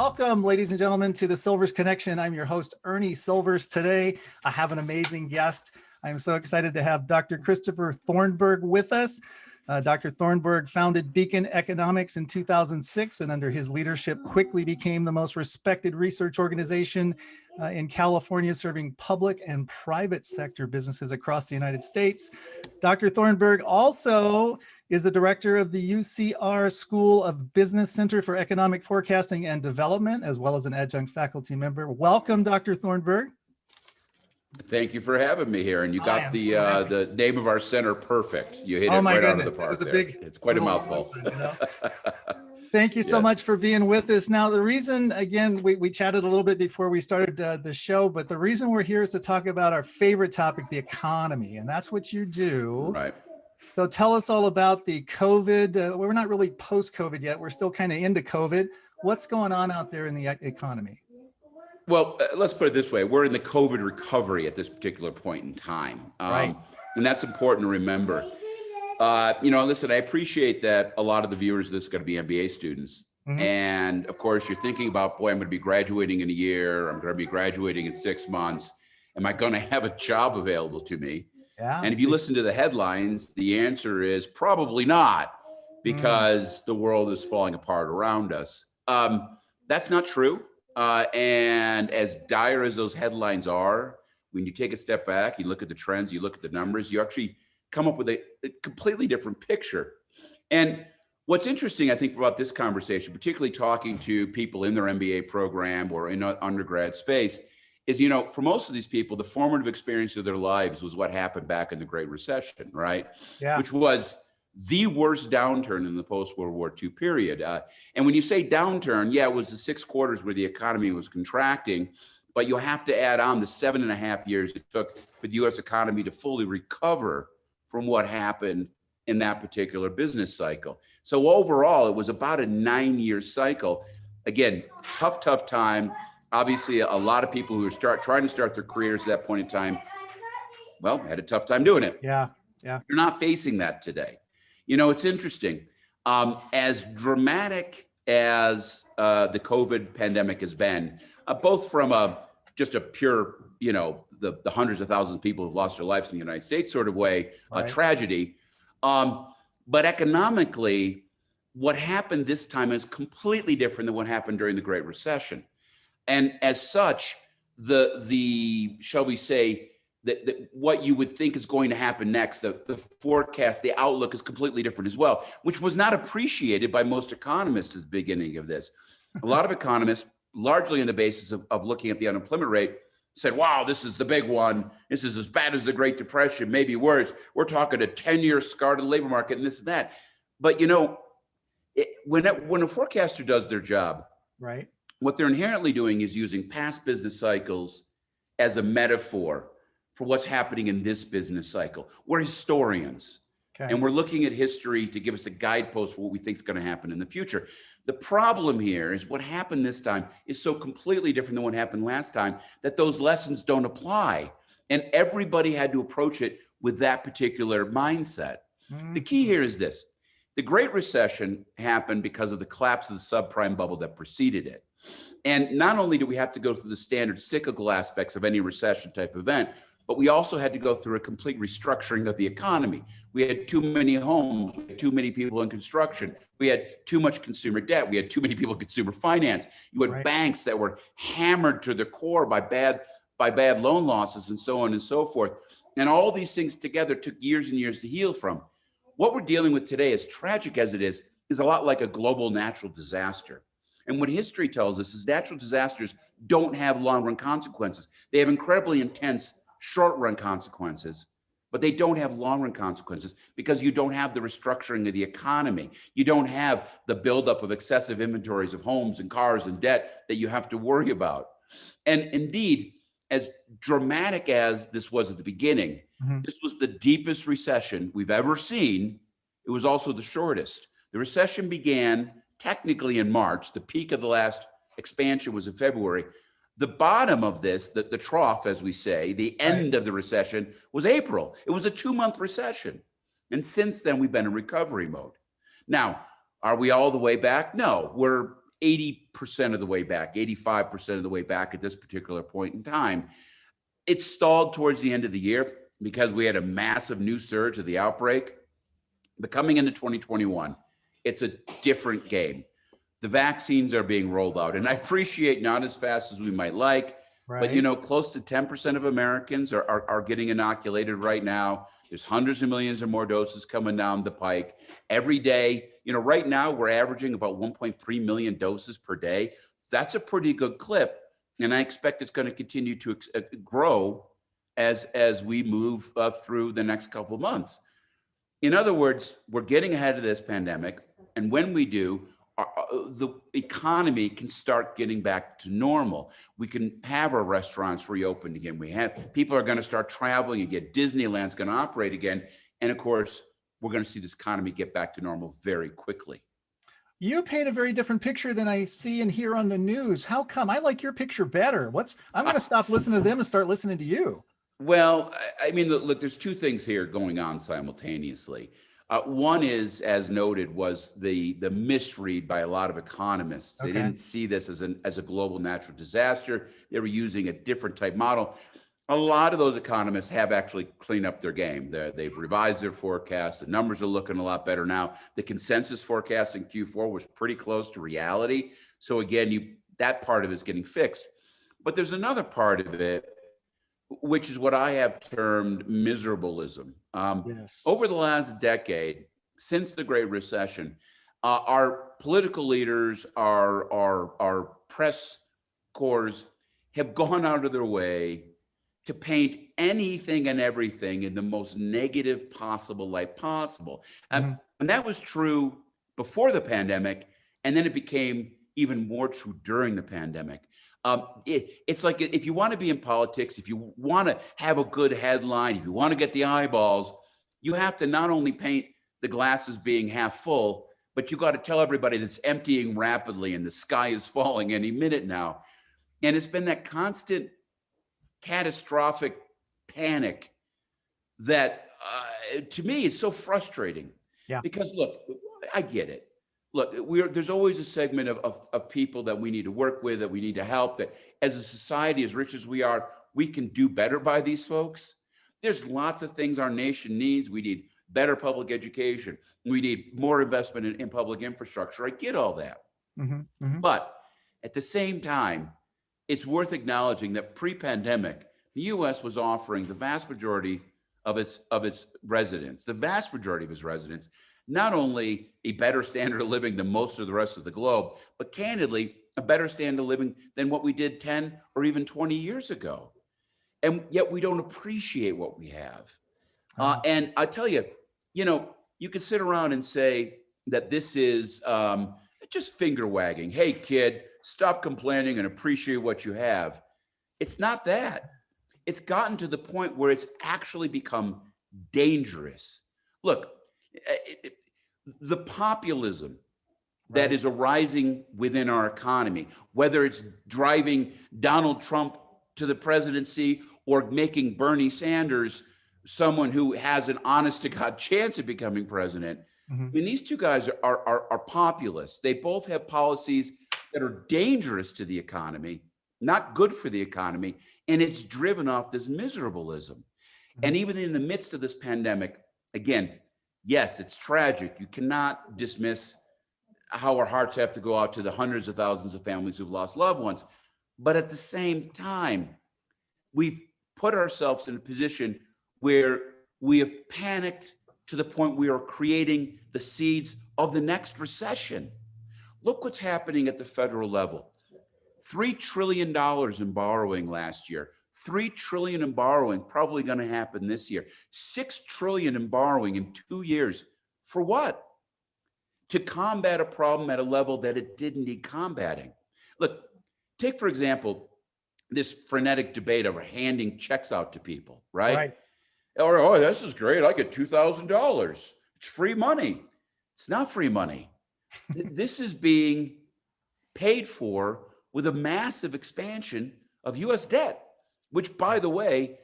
Welcome, ladies and gentlemen, to the Silvers Connection. I'm your host, Ernie Silvers. Today, I have an amazing guest. I'm so excited to have Dr. Christopher Thornberg with us. Dr. Thornberg founded Beacon Economics in 2006, and under his leadership quickly became the most respected research organization in California, serving public and private sector businesses across the United States. Dr. Thornberg also is the director of the UCR School of Business Center for Economic Forecasting and Development, as well as an adjunct faculty member. Welcome, Dr. Thornberg. Thank you for having me here. And you got the name of our center perfect. You hit it right out of the park. It's quite a mouthful. Thank you so much for being with us. Now, the reason, again, we chatted a little bit before we started the show, but the reason we're here is to talk about our favorite topic, the economy, and that's what you do. Right. So tell us all about the COVID. We're not really post-COVID yet. We're still kind of into COVID. What's going on out there in the economy? Well, let's put it this way. We're in the COVID recovery at this particular point in time. Right. And that's important to remember. Listen, I appreciate that a lot of the viewers of this are going to be MBA students. Mm-hmm. And of course, you're thinking about, boy, I'm going to be graduating in a year. I'm going to be graduating in 6 months. Am I going to have a job available to me? Yeah. And if you listen to the headlines, the answer is probably not, because the world is falling apart around us. That's not true. And as dire as those headlines are, when you take a step back, you look at the trends, you look at the numbers, you actually come up with a completely different picture. And what's interesting, I think, about this conversation, particularly talking to people in their MBA program or in an undergrad space, is, for most of these people, the formative experience of their lives was what happened back in the Great Recession, right? Yeah. Which was the worst downturn in the post-World War II period. And when you say downturn, it was the 6 quarters where the economy was contracting, but you have to add on the 7.5 years it took for the U.S. economy to fully recover from what happened in that particular business cycle. So overall, it was about a 9-year cycle. Again, tough time. Obviously, a lot of people who were trying to start their careers at that point in time, had a tough time doing it. Yeah. You're not facing that today. It's interesting. As dramatic as the COVID pandemic has been, both from just a pure, the hundreds of thousands of people who've lost their lives in the United States sort of way, a tragedy. But economically, what happened this time is completely different than what happened during the Great Recession. And as such, the shall we say, that what you would think is going to happen next, the forecast, the outlook is completely different as well, which was not appreciated by most economists at the beginning of this. A lot of economists, largely on the basis of looking at the unemployment rate, said, wow, this is the big one. This is as bad as the Great Depression, maybe worse. We're talking a 10-year scar to the labor market and this and that. But when a forecaster does their job, right, what they're inherently doing is using past business cycles as a metaphor for what's happening in this business cycle. We're historians, and we're looking at history to give us a guidepost for what we think is going to happen in the future. The problem here is what happened this time is so completely different than what happened last time that those lessons don't apply. And everybody had to approach it with that particular mindset. Mm-hmm. The key here is this. The Great Recession happened because of the collapse of the subprime bubble that preceded it. And not only do we have to go through the standard cyclical aspects of any recession type event, but we also had to go through a complete restructuring of the economy. We had too many homes, we had too many people in construction, we had too much consumer debt, we had too many people in consumer finance. You had banks that were hammered to their core by bad loan losses and so on and so forth. And all these things together took years and years to heal from. What we're dealing with today, as tragic as it is a lot like a global natural disaster. And what history tells us is natural disasters don't have long-run consequences. They have incredibly intense short-run consequences, but they don't have long-run consequences because you don't have the restructuring of the economy. You don't have the buildup of excessive inventories of homes and cars and debt that you have to worry about. And indeed, as dramatic as this was at the beginning, this was the deepest recession we've ever seen. It was also the shortest. The recession began technically in March. The peak of the last expansion was in February. The bottom of this, the trough, as we say, the end of the recession was April. It was a 2-month recession. And since then, we've been in recovery mode. Now, are we all the way back? No, we're 80% of the way back, 85% of the way back at this particular point in time. It stalled towards the end of the year because we had a massive new surge of the outbreak. But coming into 2021, it's a different game. The vaccines are being rolled out, and I appreciate not as fast as we might like, but close to 10% of Americans are getting inoculated right now. There's hundreds of millions or more doses coming down the pike every day. Right now we're averaging about 1.3 million doses per day. That's a pretty good clip, and I expect it's going to continue to grow as we move through the next couple of months. In other words, we're getting ahead of this pandemic, and when we do, the economy can start getting back to normal. We can have our restaurants reopened again. People are going to start traveling again. Disneyland's going to operate again. And of course, we're going to see this economy get back to normal very quickly. You paint a very different picture than I see and hear on the news. How come? I like your picture better. I'm going to stop listening to them and start listening to you. Well, I mean, look, there's two things here going on simultaneously. One is, as noted, was the misread by a lot of economists. They didn't see this as a global natural disaster. They were using a different type model. A lot of those economists have actually cleaned up their game. They've revised their forecasts. The numbers are looking a lot better now. The consensus forecast in Q4 was pretty close to reality. So again, that part of it is getting fixed. But there's another part of it, which is what I have termed miserableism. Over the last decade, since the Great Recession, our political leaders, our press corps have gone out of their way to paint anything and everything in the most negative possible light possible. And that was true before the pandemic, and then it became even more true during the pandemic. It's like, if you want to be in politics, if you want to have a good headline, if you want to get the eyeballs, you have to not only paint the glass as being half full, but you got to tell everybody that's emptying rapidly and the sky is falling any minute now. And it's been that constant catastrophic panic that to me is so frustrating. Because look, I get it. Look, there's always a segment of people that we need to work with, that we need to help, that as a society, as rich as we are, we can do better by these folks. There's lots of things our nation needs. We need better public education. We need more investment in public infrastructure. I get all that. But at the same time, it's worth acknowledging that pre-pandemic, the US was offering the vast majority of its residents, not only a better standard of living than most of the rest of the globe, but candidly, a better standard of living than what we did 10 or even 20 years ago. And yet we don't appreciate what we have. And I tell you, you could sit around and say that this is just finger wagging. Hey, kid, stop complaining and appreciate what you have. It's not that. It's gotten to the point where it's actually become dangerous. Look, the populism that is arising within our economy, whether it's driving Donald Trump to the presidency or making Bernie Sanders someone who has an honest to God chance of becoming president. I mean, these two guys are populists. They both have policies that are dangerous to the economy, not good for the economy, and it's driven off this miserableism. And even in the midst of this pandemic, again, yes, it's tragic. You cannot dismiss how our hearts have to go out to the hundreds of thousands of families who've lost loved ones. But at the same time, we've put ourselves in a position where we have panicked to the point we are creating the seeds of the next recession. Look what's happening at the federal level. $3 trillion in borrowing last year. $3 trillion in borrowing probably going to happen this year. $6 trillion in borrowing in 2 years. For what? To combat a problem at a level that it didn't need combating. Look, take, for example, this frenetic debate over handing checks out to people, right? Or, oh, this is great. I get $2,000. It's free money. It's not free money. This is being paid for with a massive expansion of U.S. debt, which, by the way,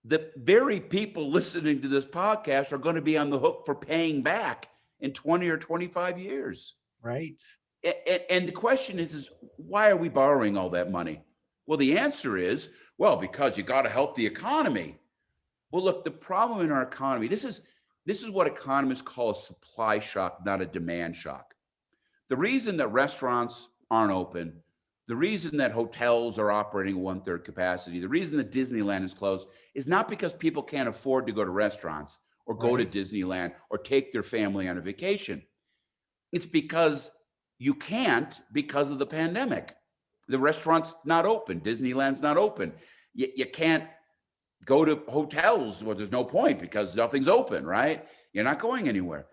the very people listening to this podcast are going to be on the hook for paying back in 20 or 25 years. Right. And the question is why are we borrowing all that money? Well, the answer is, well, because you got to help the economy. Well, look, the problem in our economy, this is what economists call a supply shock, not a demand shock. The reason that restaurants aren't open, the reason that hotels are operating at 1/3 capacity, the reason that Disneyland is closed is not because people can't afford to go to restaurants or go to Disneyland or take their family on a vacation. It's because you can't because of the pandemic. The restaurant's not open. Disneyland's not open. You can't go to hotels. Well, there's no point because nothing's open, right? You're not going anywhere.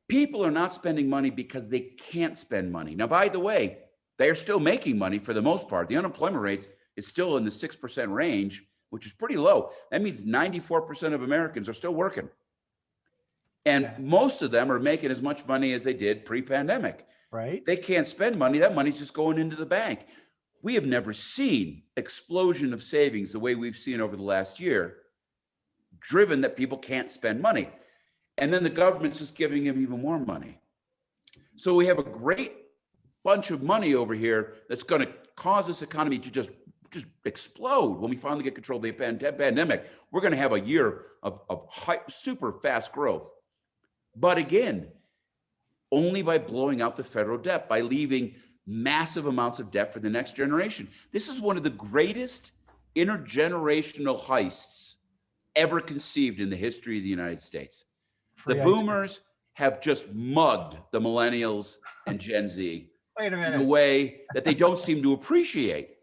People are not spending money because they can't spend money. Now, by the way, they are still making money for the most part. The unemployment rate is still in the 6% range, which is pretty low. That means 94% of Americans are still working. And most of them are making as much money as they did pre-pandemic. Right. They can't spend money. That money's just going into the bank. We have never seen explosion of savings the way we've seen over the last year, driven that people can't spend money. And then the government's just giving them even more money. So we have a great bunch of money over here that's going to cause this economy to just explode when we finally get control of the pandemic. We're going to have a year of super fast growth. But again, only by blowing out the federal debt, by leaving massive amounts of debt for the next generation. This is one of the greatest intergenerational heists ever conceived in the history of the United States. The boomers have just mugged the millennials and Gen Z in a way that they don't seem to appreciate.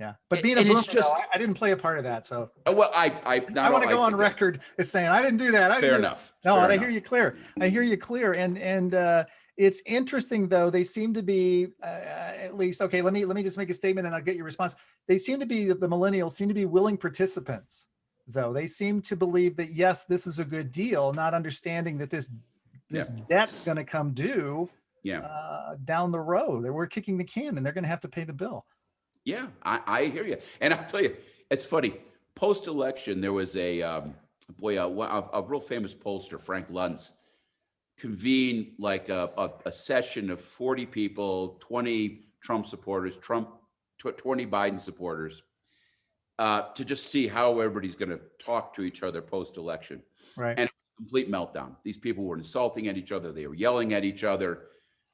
Yeah. But being a boomer, I didn't play a part of that. So well, I want to go on record as saying I didn't do that. Fair enough. No, I hear you clear. And it's interesting though. They seem to be at least okay. Let me just make a statement and I'll get your response. They seem to be the millennials seem to be willing participants. Though they seem to believe that yes, this is a good deal, not understanding that this debt's going to come due down the road. That we're kicking the can and they're going to have to pay the bill. Yeah, I hear you. And I'll tell you, it's funny. Post-election, there was a real famous pollster, Frank Luntz, convened like a session of 40 people, 20 Trump supporters, 20 Biden supporters, to just see how everybody's going to talk to each other post-election. Right. And it was a complete meltdown. These people were insulting at each other. They were yelling at each other.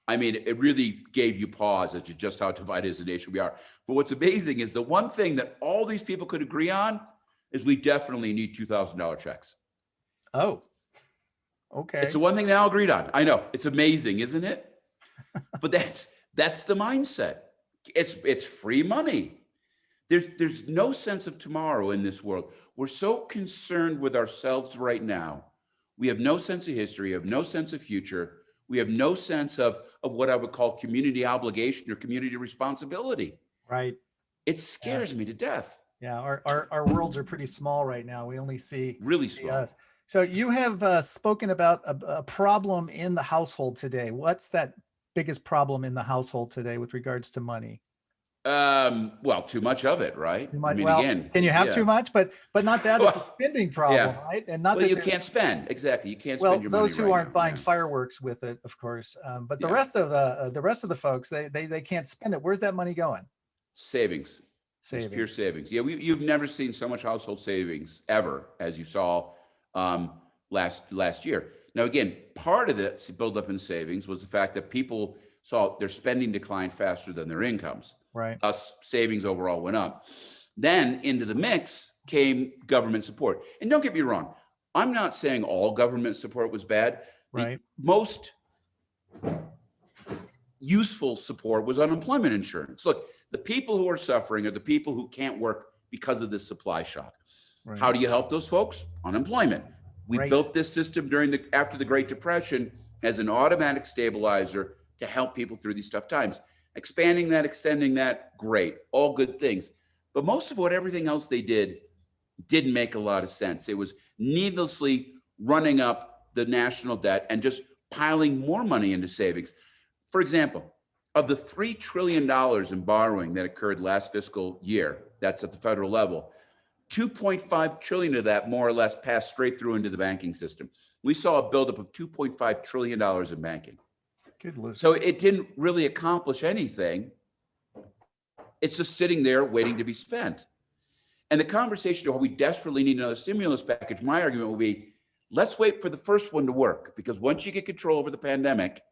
I mean, it really gave you pause as to just how divided as a nation we are. But what's amazing is the one thing that all these people could agree on is we definitely need $2,000 checks. Oh, okay. It's the one thing they all agreed on. I know, it's amazing, isn't it? But that's the mindset. It's free money. There's no sense of tomorrow in this world. We're so concerned with ourselves right now. We have no sense of history, have no sense of future. We have no sense of what I would call community obligation or community responsibility. Right. It scares me to death. Yeah, our worlds are pretty small right now. We only see really small. Us. So you have spoken about a problem in the household today. What's that biggest problem in the household today with regards to money? Well, too much of it, right? I mean, again, can you have too much? But not that it's a spending problem, right? And not that you can't spend. Exactly, you can't spend your money. Those who aren't buying fireworks with it, of course. But the rest of the folks, they can't spend it. Where's that money going? Savings. It's pure savings. Yeah, you've never seen so much household savings ever as you saw last year. Now, again, part of the buildup in savings was the fact that people saw their spending decline faster than their incomes. Right. Thus, savings overall went up. Then into the mix came government support. And don't get me wrong, I'm not saying all government support was bad. Right. The most useful support was unemployment insurance. Look, the people who are suffering are the people who can't work because of this supply shock. Right. How do you help those folks? Unemployment. We built this system after the Great Depression as an automatic stabilizer to help people through these tough times. Expanding that, extending that, great, all good things. But most of everything else they did didn't make a lot of sense. It was needlessly running up the national debt and just piling more money into savings. For example, of the $3 trillion in borrowing that occurred last fiscal year, that's at the federal level, 2.5 trillion of that more or less passed straight through into the banking system. We saw a buildup of $2.5 trillion in banking. Good Lord. So it didn't really accomplish anything. It's just sitting there waiting to be spent. And the conversation of, we desperately need another stimulus package, my argument will be, let's wait for the first one to work, because once you get control over the pandemic,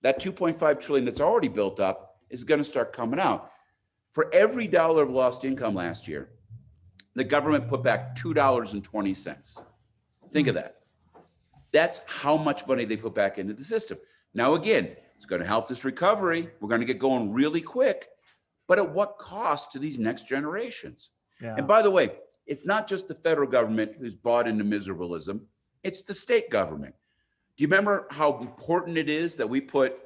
that 2.5 trillion that's already built up is going to start coming out. For every dollar of lost income last year, the government put back $2.20. Think of that. That's how much money they put back into the system. Now, again, it's going to help this recovery. We're going to get going really quick, but at what cost to these next generations? Yeah. And by the way, it's not just the federal government who's bought into miserableism. It's the state government. Do you remember how important it is that we put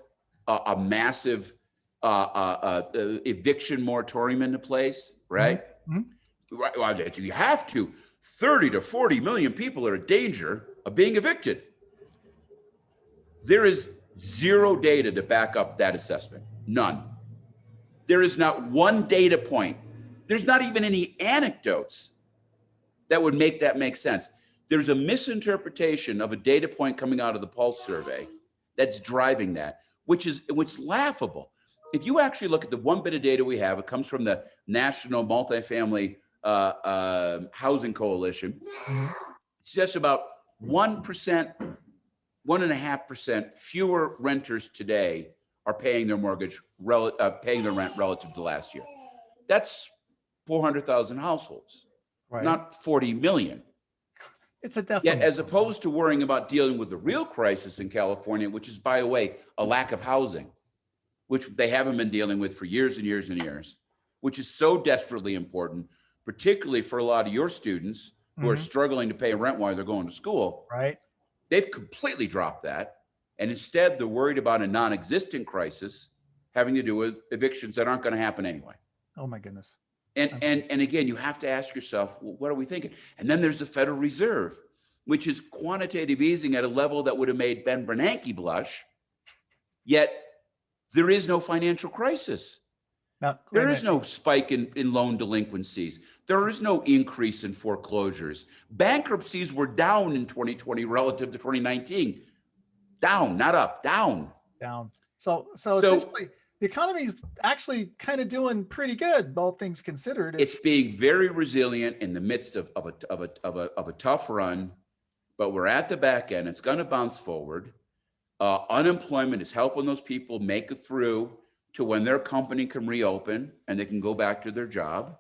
a massive eviction moratorium into place, right? Mm-hmm. Right. Well, you have to. 30 to 40 million people are in danger of being evicted. There is zero data to back up that assessment. None. There is not one data point. There's not even any anecdotes that would make that make sense. There's a misinterpretation of a data point coming out of the Pulse survey that's driving that, which is laughable. If you actually look at the one bit of data we have, it comes from the National Multifamily Housing Coalition. Mm-hmm. It's just about 1%, 1.5% fewer renters today are paying their mortgage, paying their rent relative to last year. That's 400,000 households, right? Not 40 million. It's a decimal. Yet, as opposed to worrying about dealing with the real crisis in California, which is, by the way, a lack of housing, which they haven't been dealing with for years and years and years, which is so desperately important, particularly for a lot of your students who are struggling to pay rent while they're going to school. Right. They've completely dropped that. And instead, they're worried about a non-existent crisis having to do with evictions that aren't going to happen anyway. Oh, my goodness. And again, you have to ask yourself, well, what are we thinking? And then there's the Federal Reserve, which is quantitative easing at a level that would have made Ben Bernanke blush. Yet there is no financial crisis. Now, there is no spike in loan delinquencies. There is no increase in foreclosures. Bankruptcies were down in 2020 relative to 2019. Down, not up, down. Down. So essentially, the economy is actually kind of doing pretty good, all things considered. It's being very resilient in the midst of a tough run, but we're at the back end. It's going to bounce forward. Unemployment is helping those people make it through to when their company can reopen and they can go back to their job.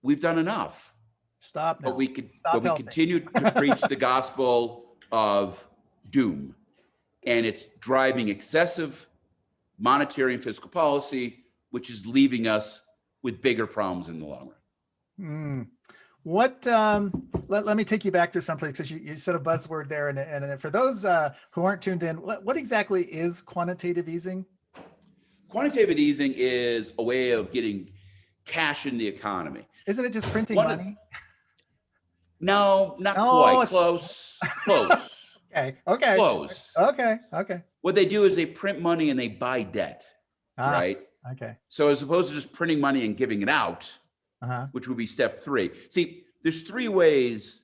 We've done enough. Stop now. But we continue to preach the gospel of doom, and it's driving excessive monetary and fiscal policy, which is leaving us with bigger problems in the long run. What? Let me take you back to someplace, because you said a buzzword there, and for those who aren't tuned in, what exactly is quantitative easing? Quantitative easing is a way of getting cash in the economy. Isn't it just printing money? No, not quite. Close. Okay. Close. Okay. What they do is they print money and they buy debt, right? Okay. So as opposed to just printing money and giving it out, which would be step 3. See, there's 3 ways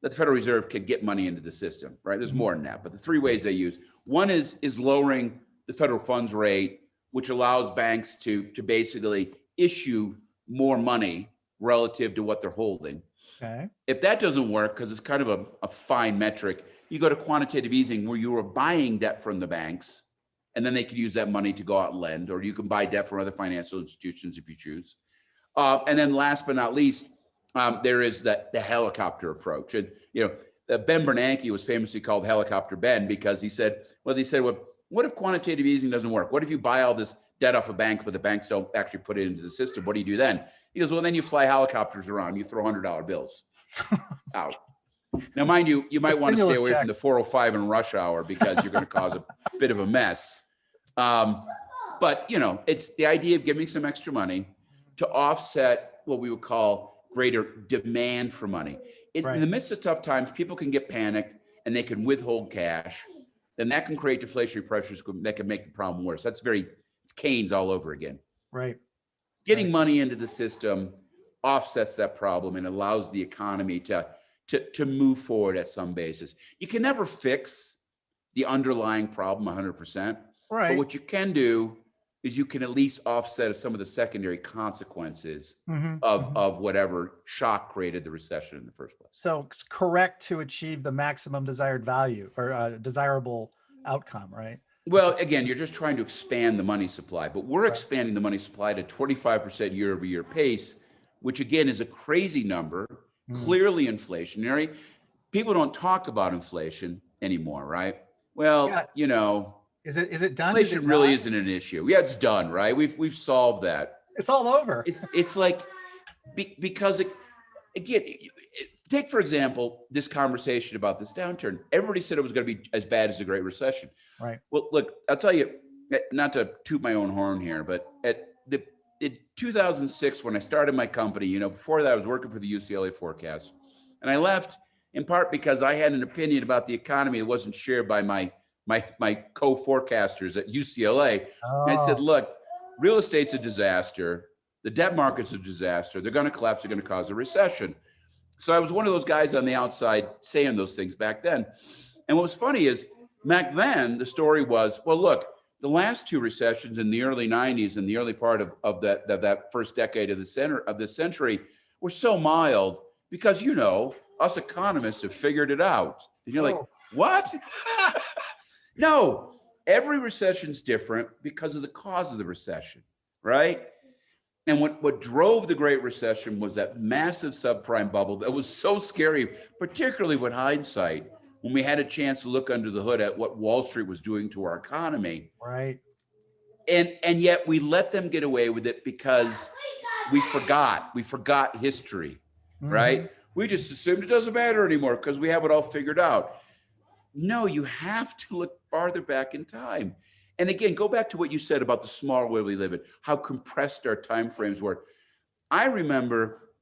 that the Federal Reserve can get money into the system, right? There's more than that, but the 3 ways they use. One is lowering the federal funds rate, which allows banks to basically issue more money relative to what they're holding. Okay. If that doesn't work, because it's kind of a fine metric, you go to quantitative easing, where you are buying debt from the banks, and then they can use that money to go out and lend, or you can buy debt from other financial institutions if you choose. And then last but not least, there is the helicopter approach. And Ben Bernanke was famously called Helicopter Ben, because he said, what if quantitative easing doesn't work? What if you buy all this debt off of banks, but the banks don't actually put it into the system? What do you do then? He goes, well, then you fly helicopters around, you throw $100 bills out. Now, mind you, you might want to stay away from the 405 in rush hour, because you're going to cause a bit of a mess. But, it's the idea of giving some extra money to offset what we would call greater demand for money. In the midst of tough times, people can get panicked and they can withhold cash. Then that can create deflationary pressures that can make the problem worse. It's Keynes all over again. Right. Getting money into the system offsets that problem and allows the economy to move forward at some basis. You can never fix the underlying problem 100%. Right. But what you can do is you can at least offset some of the secondary consequences of whatever shock created the recession in the first place. So it's correct to achieve the maximum desired value or desirable outcome, right? Well, again, you're just trying to expand the money supply, but we're expanding the money supply to 25% year over year pace, which again is a crazy number, clearly inflationary. People don't talk about inflation anymore, right? Well, you know, is it done? Inflation really isn't an issue. Yeah, it's done, right? We've solved that. It's all over. It's like because again, take for example this conversation about this downturn. Everybody said it was going to be as bad as the Great Recession. Right. Well, look, I'll tell you, not to toot my own horn here, but in 2006 when I started my company, you know, before that I was working for the UCLA forecast, and I left in part because I had an opinion about the economy that wasn't shared by my co-forecasters at UCLA. And I said, look, real estate's a disaster. The debt market's a disaster. They're going to collapse. They're going to cause a recession. So I was one of those guys on the outside saying those things back then. And what was funny is back then, the story was, well, look, the last two recessions in the early 90s and the early part of that first decade of this century were so mild because, you know, us economists have figured it out. And you're like, what? No, every recession's different because of the cause of the recession, right? And what drove the Great Recession was that massive subprime bubble that was so scary, particularly with hindsight, when we had a chance to look under the hood at what Wall Street was doing to our economy. Right. And yet we let them get away with it because we forgot history, right? We just assumed it doesn't matter anymore because we have it all figured out. No, you have to look farther back in time. And again, go back to what you said about the small world we live in, how compressed our time frames were. I remember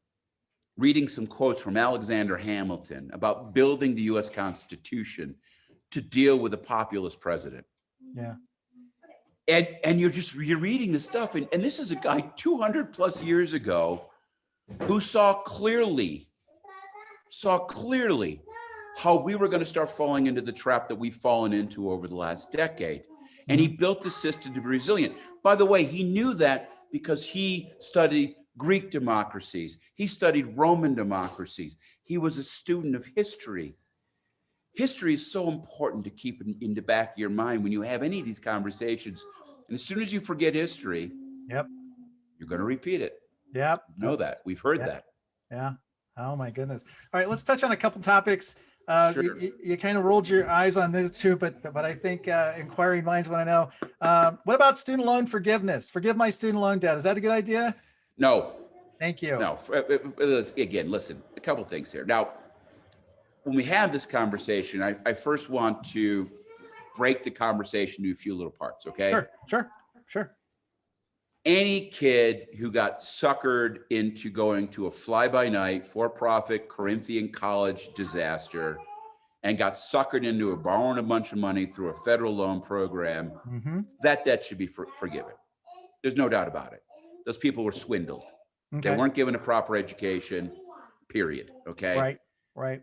reading some quotes from Alexander Hamilton about building the US Constitution to deal with a populist president. Yeah. And you're reading this stuff. And this is a guy 200 plus years ago who saw clearly how we were going to start falling into the trap that we've fallen into over the last decade. And he built a system to be resilient. By the way, he knew that because he studied Greek democracies. He studied Roman democracies. He was a student of history. History is so important to keep in the back of your mind when you have any of these conversations. And as soon as you forget history, you're going to repeat it. Yep. Know that. We've heard that. Yeah. Oh my goodness. All right, let's touch on a couple topics. Sure. You kind of rolled your eyes on this too, but I think inquiring minds want to know, what about student loan forgiveness? Forgive my student loan debt. Is that a good idea? No. Thank you. No. Again, listen, a couple things here. Now, when we have this conversation, I first want to break the conversation into a few little parts, okay? Sure. Any kid who got suckered into going to a fly-by-night, for-profit Corinthian college disaster and got suckered into borrowing a bunch of money through a federal loan program, that debt should be forgiven. There's no doubt about it. Those people were swindled. Okay. They weren't given a proper education, period, okay? Right.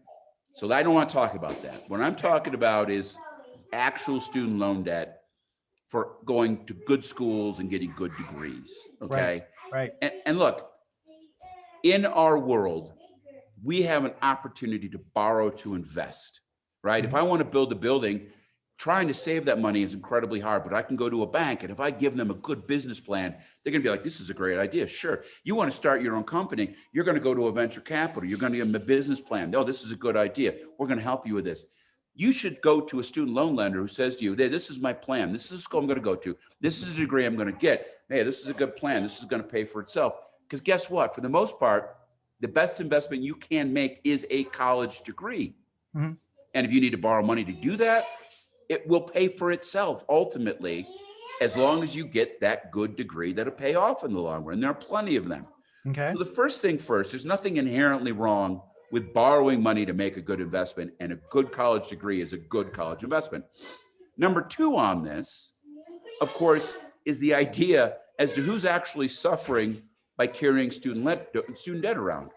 So I don't want to talk about that. What I'm talking about is actual student loan debt for going to good schools and getting good degrees, okay? Right. And look, in our world, we have an opportunity to borrow to invest, right? If I want to build a building, trying to save that money is incredibly hard, but I can go to a bank, and if I give them a good business plan, they're going to be like, this is a great idea. Sure. You want to start your own company, you're going to go to a venture capital, you're going to give them a business plan. Oh, this is a good idea. We're going to help you with this. You should go to a student loan lender who says to you, hey, this is my plan. This is the school I'm going to go to. This is a degree I'm going to get. Hey, this is a good plan. This is going to pay for itself. Because guess what? For the most part, the best investment you can make is a college degree. And if you need to borrow money to do that, it will pay for itself ultimately, as long as you get that good degree that'll pay off in the long run. There are plenty of them. Okay. So the first thing first, there's nothing inherently wrong with borrowing money to make a good investment, and a good college degree is a good college investment. Number two on this, of course, is the idea as to who's actually suffering by carrying student debt around.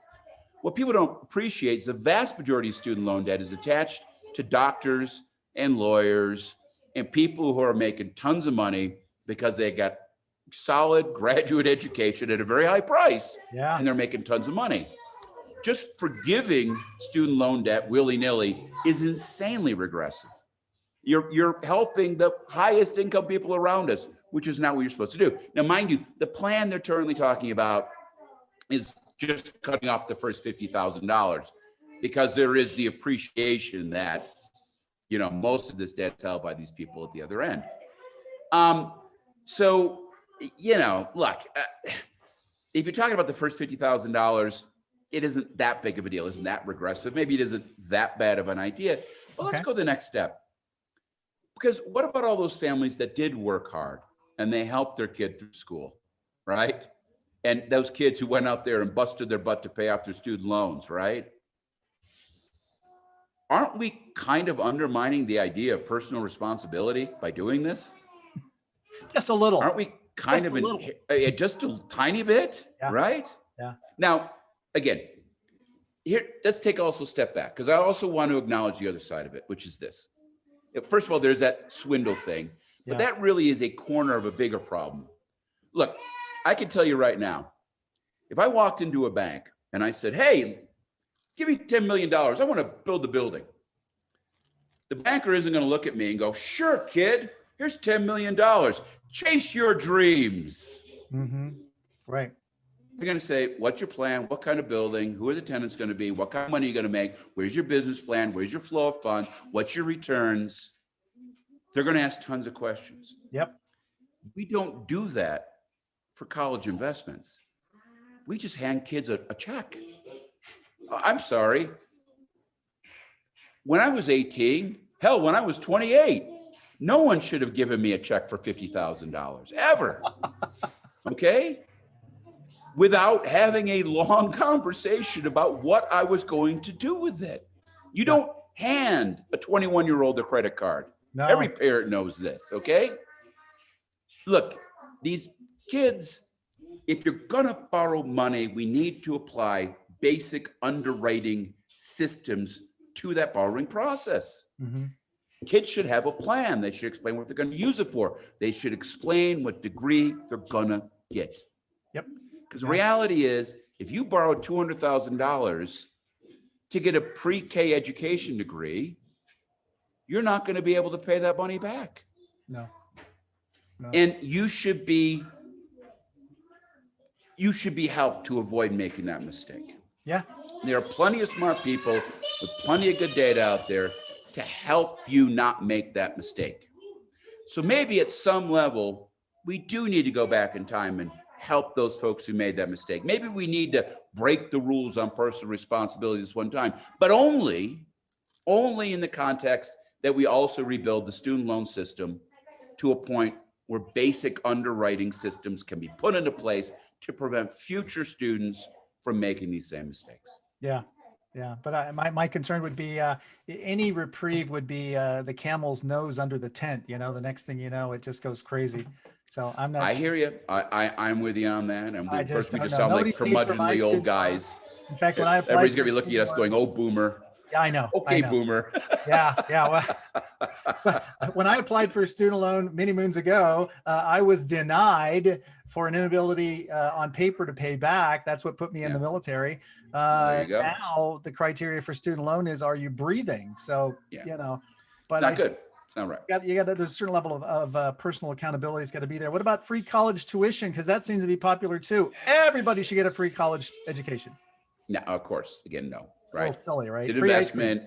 What people don't appreciate is the vast majority of student loan debt is attached to doctors and lawyers and people who are making tons of money because they got solid graduate education at a very high price, and they're making tons of money. Just forgiving student loan debt willy-nilly is insanely regressive. You're helping the highest income people around us, which is not what you're supposed to do. Now, mind you, the plan they're currently talking about is just cutting off the first $50,000 because there is the appreciation that, you know, most of this debt is held by these people at the other end. So, you know, look, if you're talking about the first $50,000, it isn't that big of a deal. Isn't that regressive? Maybe it isn't that bad of an idea, but let's go the next step. Because what about all those families that did work hard and they helped their kid through school, right? And those kids who went out there and busted their butt to pay off their student loans, right? Aren't we kind of undermining the idea of personal responsibility by doing this? Just a little. Aren't we kind of just a tiny bit, right? Yeah. Now, again, here, let's take also a step back, because I also want to acknowledge the other side of it, which is this. First of all, there's that swindle thing, but that really is a corner of a bigger problem. Look, I can tell you right now, if I walked into a bank and I said, hey, give me $10 million, I want to build a building. The banker isn't going to look at me and go, sure, kid, here's $10 million. Chase your dreams. Mm-hmm. Right. They're going to say, what's your plan? What kind of building? Who are the tenants going to be? What kind of money are you going to make? Where's your business plan? Where's your flow of funds? What's your returns? They're going to ask tons of questions. Yep. We don't do that for college investments. We just hand kids a check. I'm sorry. When I was 18, hell, when I was 28, no one should have given me a check for $50,000 ever. Okay? Without having a long conversation about what I was going to do with it. You don't hand a 21-year-old a credit card. No. Every parent knows this, okay? Look, these kids, if you're gonna borrow money, we need to apply basic underwriting systems to that borrowing process. Mm-hmm. Kids should have a plan. They should explain what they're gonna use it for. They should explain what degree they're gonna get. Yep. Because the reality is, if you borrow $200,000 to get a pre-K education degree, you're not going to be able to pay that money back. No. And you should be helped to avoid making that mistake. Yeah. There are plenty of smart people with plenty of good data out there to help you not make that mistake. So maybe at some level, we do need to go back in time and help those folks who made that mistake. Maybe we need to break the rules on personal responsibility this one time, but only in the context that we also rebuild the student loan system to a point where basic underwriting systems can be put into place to prevent future students from making these same mistakes. Yeah. Yeah. But my concern would be any reprieve would be the camel's nose under the tent. You know, the next thing you know, it just goes crazy. So I'm not. I hear you. I'm with you on that. We just sound like curmudgeonly old guys. In fact, when I applied, everybody's gonna be looking at us going, "Oh, boomer." Yeah, I know. Okay, boomer. Yeah. Well, when I applied for a student loan many moons ago, I was denied for an inability on paper to pay back. That's what put me in the military. There you go. Now the criteria for student loan is, are you breathing? So, you know, but it's not good. It's not right. You got there's a certain level of personal accountability has got to be there. What about free college tuition? Because that seems to be popular too. Everybody should get a free college education. No, of course. Again, no. Right. A little silly, right? It's an investment.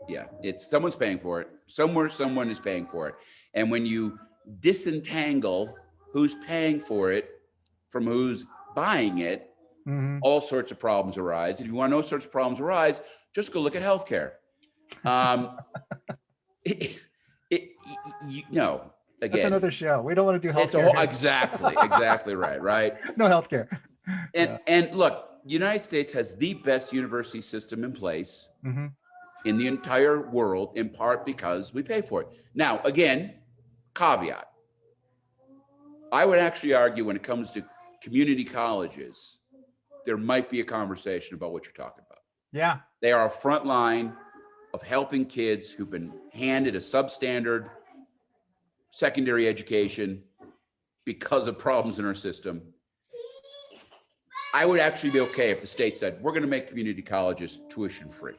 Yeah. It's someone's paying for it. Somewhere, someone is paying for it. And when you disentangle who's paying for it from who's buying it, all sorts of problems arise. If you want to know what sorts of problems arise, just go look at healthcare. No, again, that's another show. We don't want to do healthcare. Exactly right. No healthcare. And look, the United States has the best university system in place in the entire world, in part because we pay for it. Now, again, caveat. I would actually argue when it comes to community colleges, there might be a conversation about what you're talking about. Yeah. They are a front line of helping kids who've been handed a substandard secondary education because of problems in our system. I would actually be okay if the state said, we're going to make community colleges tuition free.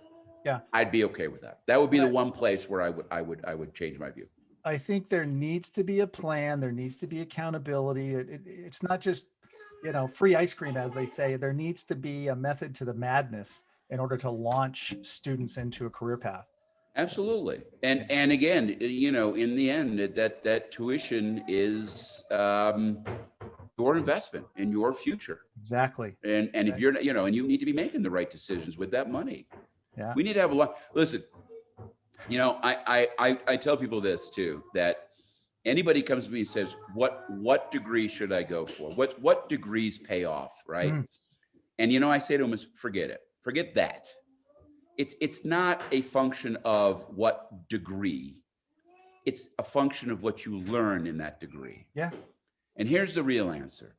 Yeah. I'd be okay with that. That would be the one place where I would change my view. I think there needs to be a plan. There needs to be accountability. It's not just, free ice cream, as they say. There needs to be a method to the madness in order to launch students into a career path. Absolutely. And again, in the end, that tuition is your investment in your future. Exactly. And if you're, and you need to be making the right decisions with that money. Yeah. We need to have a lot. Listen, I tell people this too, that anybody comes to me and says, what degree should I go for? What degrees pay off, right? And I say to them is forget it. Forget that. It's not a function of what degree. It's a function of what you learn in that degree. Yeah. And here's the real answer.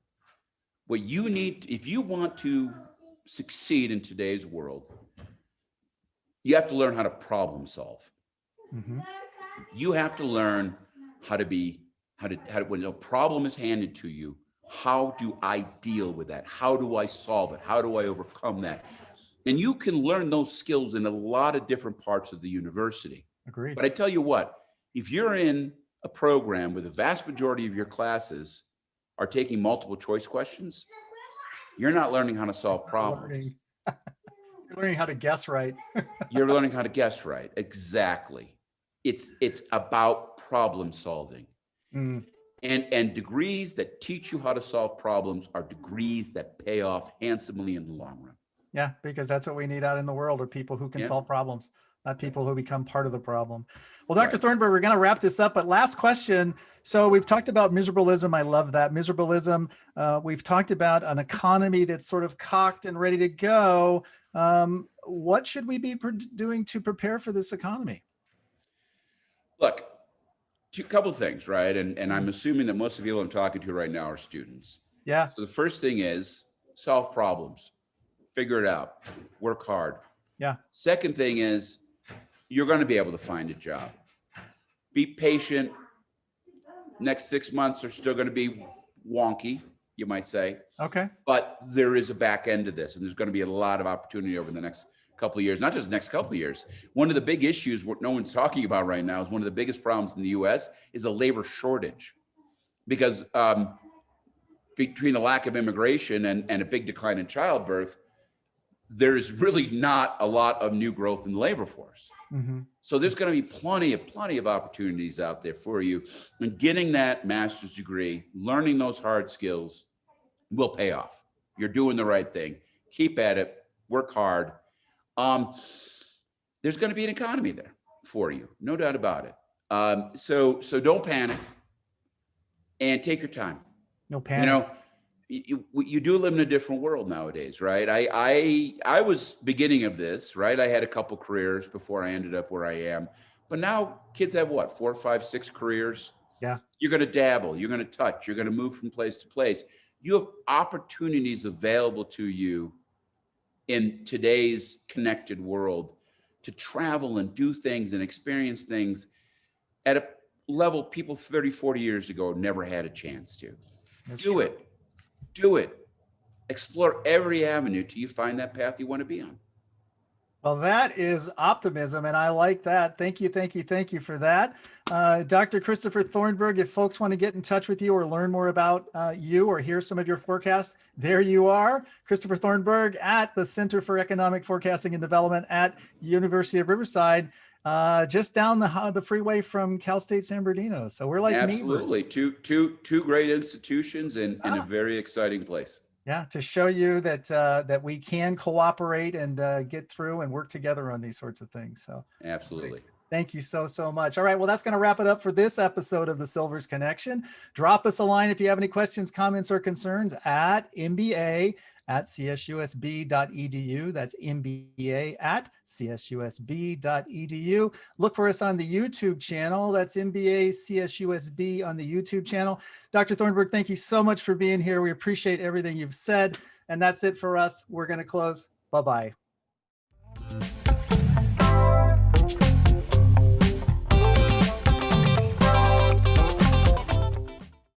What you need, if you want to succeed in today's world, you have to learn how to problem solve. Mm-hmm. You have to learn how to when a problem is handed to you, how do I deal with that? How do I solve it? How do I overcome that? And you can learn those skills in a lot of different parts of the university. Agreed. But I tell you what, if you're in a program where the vast majority of your classes are taking multiple choice questions, you're not learning how to solve problems. You're learning how to guess right. You're learning how to guess right. Exactly. It's about problem solving. And degrees that teach you how to solve problems are degrees that pay off handsomely in the long run. Yeah, because that's what we need out in the world, are people who can solve problems, not people who become part of the problem. Well, Dr. Thornberg, we're going to wrap this up, but last question. So we've talked about miserableism. I love that. Miserableism. We've talked about an economy that's sort of cocked and ready to go. What should we be doing to prepare for this economy? Look, a couple of things, right? And I'm assuming that most of the people I'm talking to right now are students. Yeah. So the first thing is solve problems. Figure it out, work hard. Yeah. Second thing is you're going to be able to find a job. Be patient. Next 6 months are still going to be wonky, you might say. Okay. But there is a back end to this, and there's going to be a lot of opportunity over the next couple of years, not just the next couple of years. One of the big issues what no one's talking about right now is one of the biggest problems in the US is a labor shortage, because between a lack of immigration and a big decline in childbirth, there's really not a lot of new growth in the labor force. Mm-hmm. So there's going to be plenty of opportunities out there for you. And getting that master's degree, learning those hard skills will pay off. You're doing the right thing. Keep at it. Work hard. There's going to be an economy there for you. No doubt about it. So don't panic and take your time. No panic. You do live in a different world nowadays, right? I was beginning of this, right? I had a couple careers before I ended up where I am, but now kids have 4, 5, 6 careers. Yeah. You're going to dabble, you're going to touch, you're going to move from place to place. You have opportunities available to you in today's connected world to travel and do things and experience things at a level people 30, 40 years ago never had a chance to. Do it. Do it. Explore every avenue till you find that path you want to be on. Well, that is optimism, and I like that. Thank you for that. Dr. Christopher Thornberg, if folks want to get in touch with you or learn more about you or hear some of your forecasts, there you are. Christopher Thornberg at the Center for Economic Forecasting and Development at University of Riverside, just down the freeway from Cal State San Bernardino. So we're like absolutely neighbors. Two great institutions in a very exciting place. Yeah, to show you that we can cooperate and get through and work together on these sorts of things. So absolutely. Great. Thank you so much. All right, well, that's going to wrap it up for this episode of the Silvers Connection. Drop us a line if you have any questions, comments, or concerns at mba@csusb.edu. That's mba@csusb.edu. Look for us on the YouTube channel. That's MBA CSUSB on the YouTube channel. Dr. Thornberg, thank you so much for being here. We appreciate everything you've said. And that's it for us. We're going to close. Bye-bye.